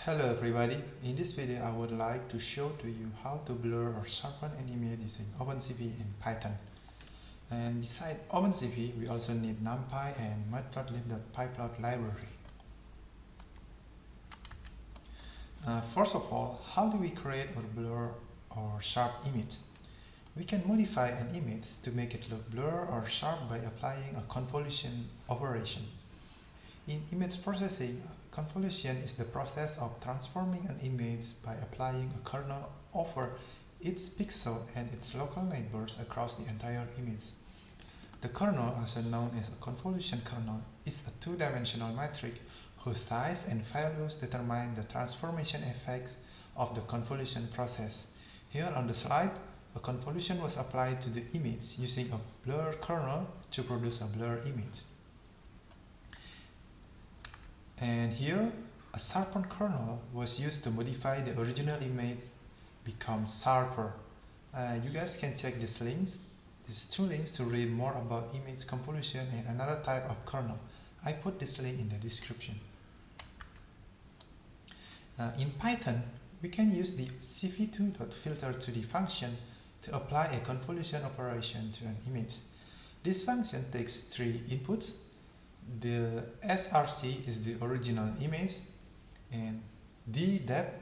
Hello everybody, in this video I would like to show to you how to blur or sharpen an image using OpenCV in Python. And beside OpenCV, we also need NumPy and matplotlib.pyplot library. First of all, how do we create or blur or sharp image? We can modify an image to make it look blur or sharp by applying a convolution operation. In image processing, convolution is the process of transforming an image by applying a kernel over its pixel and its local neighbors across the entire image. The kernel, also known as a convolution kernel, is a two-dimensional matrix whose size and values determine the transformation effects of the convolution process. Here on the slide, a convolution was applied to the image using a blur kernel to produce a blur image. And here, a sharpen kernel was used to modify the original image become sharper. You guys can check these two links to read more about image convolution and another type of kernel. I put this link in the description. In Python, we can use the cv2.filter2d function to apply a convolution operation to an image. This function takes three inputs. The src is the original image, and the depth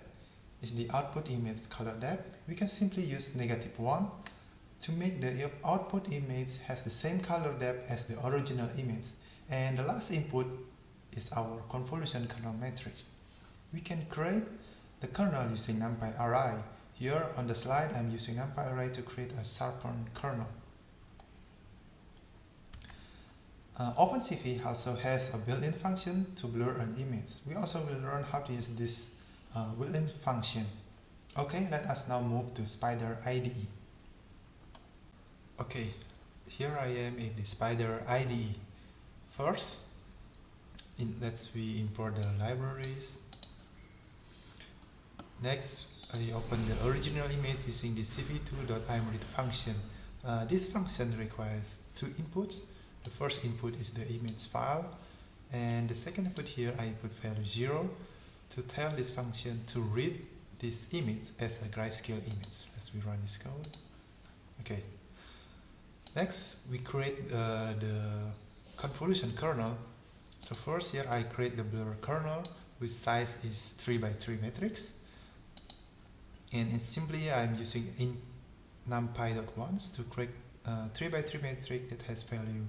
is the output image color depth. We can simply use -1 to make the output image has the same color depth as the original image. And the last input is our convolution kernel matrix. We can create the kernel using NumPy array. Here on the slide, I'm using NumPy array to create a sharpen kernel. OpenCV also has a built-in function to blur an image. We also will learn how to use this built-in function. Okay, let us now move to Spider IDE. Okay, here I am in the Spider IDE. First, let's import the libraries. Next, I open the original image using the cv2.imread function. This function requires two inputs. The first input is the image file, and the second input here I put value 0 to tell this function to read this image as a grayscale image. Let's run this code. Okay. Next, we create the convolution kernel. So first here I create the blur kernel, which size is 3x3 matrix, and simply I'm using in numpy.once to create 3x3 matrix that has value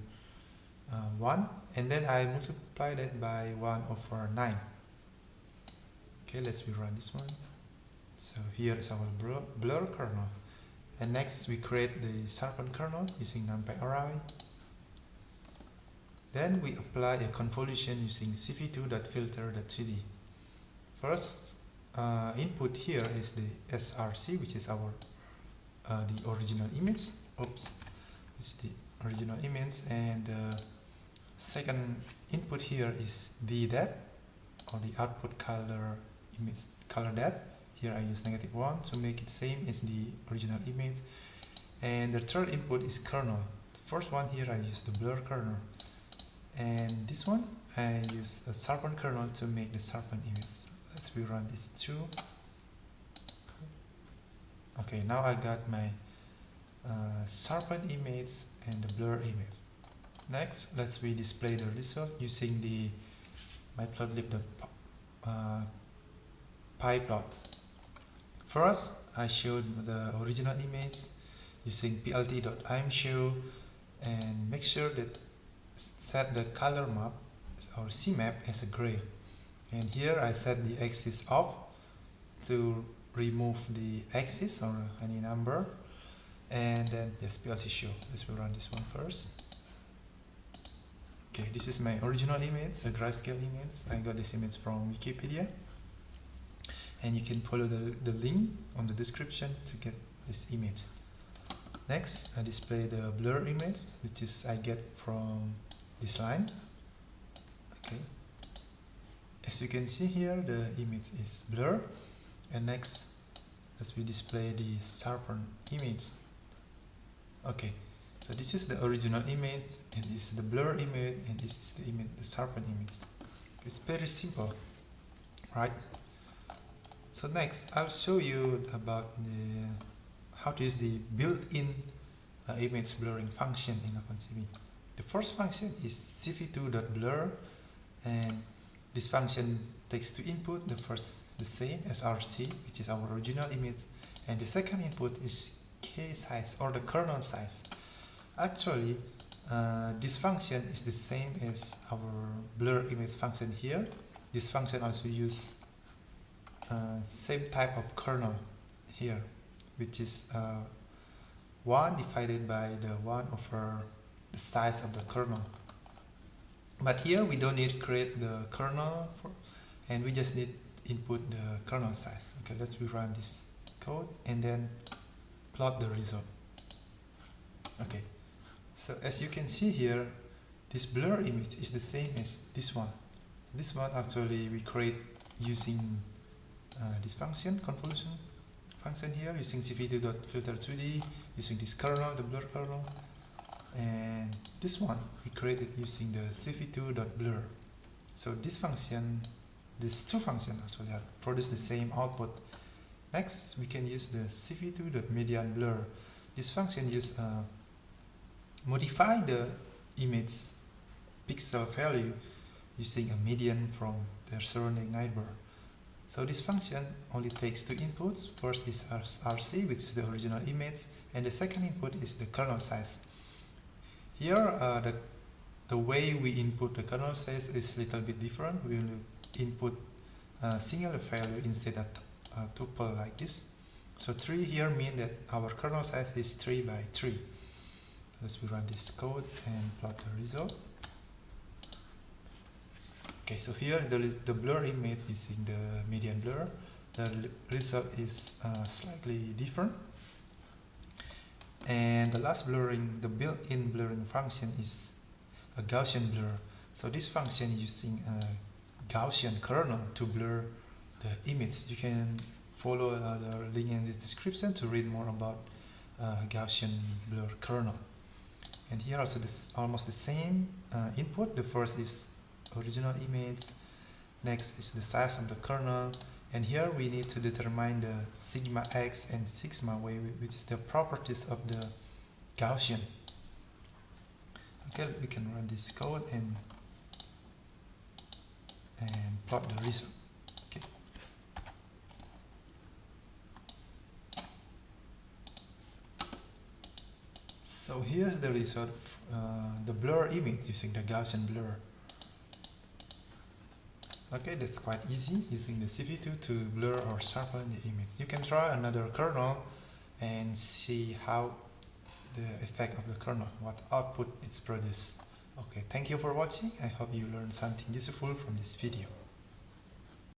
1, and then I multiply that by 1/9. Okay, let's rerun this one. So here is our blur kernel. And next we create the sharpen kernel using NumPy array. Then we apply a convolution using cv2.filter2d. First input here is the src, which is our the original image. Oops, it's the original image, and the second input here is the depth, or the output color image color depth. Here I use -1 to make it same as the original image. And the third input is kernel. The first one here I use the blur kernel, and this one I use a sharpen kernel to make the sharpen image. Let's rerun this too. Okay, now I got my sharpen image and the blur image. Next, let's display the result using the matplotlib.pyplot. First, I showed the original image using plt.imshow and make sure that set the color map or CMap as a gray. And here I set the axis off to remove the axis or any number, and then just plt show. Let's run this one first. Okay, this is my original image, a grayscale image. I got this image from Wikipedia, and you can follow the link on the description to get this image. Next, I display the blur image, which is I get from this line. Okay, as you can see here, the image is blur. And next, let's display the sharpen image. Okay, so this is the original image, and this is the blur image, and this is the image, the sharpen image. It's very simple, right? So next, I'll show you about how to use the built-in image blurring function in OpenCV. The first function is cv2.blur, and this function takes two input. The first the same as RC, which is our original image, and the second input is k size or the kernel size. Actually, this function is the same as our blur image function here. This function also uses same type of kernel here, which is 1 divided by the 1 over the size of the kernel. But here we don't need to create the kernel and we just need input the kernel size. Okay, let's rerun this code and then plot the result. Okay, so as you can see here, this blur image is the same as this one. This one actually we create using this function, convolution function here, using cv2.filter2d, using this kernel, the blur kernel, and this one we created using the cv2.blur. So this function, these two functions actually produce the same output. Next, we can use the cv2.median blur. This function modify the image pixel value using a median from their surrounding neighbor. So this function only takes two inputs. First is RC, which is the original image, and the second input is the kernel size. Here, the way we input the kernel size is a little bit different. We will input a single value instead of a tuple like this. So 3 here means that our kernel size is 3 by 3. Let's rerun this code and plot the result. Okay, so here the blur image using the median blur. The result is slightly different. And the last blurring, the built-in blurring function is a Gaussian blur. So this function using a Gaussian kernel to blur the image. You can follow the link in the description to read more about Gaussian blur kernel. And here also this almost the same input. The first is original image, next is the size of the kernel, and here we need to determine the sigma x and sigma y, which is the properties of the Gaussian. Okay, we can run this code and plot the result. Okay. So here's the result of the blur image using the Gaussian blur. Okay, that's quite easy using the CV2 to blur or sharpen the image. You can try another kernel and see how the effect of the kernel, what output it's produced. Okay, thank you for watching. I hope you learned something useful from this video.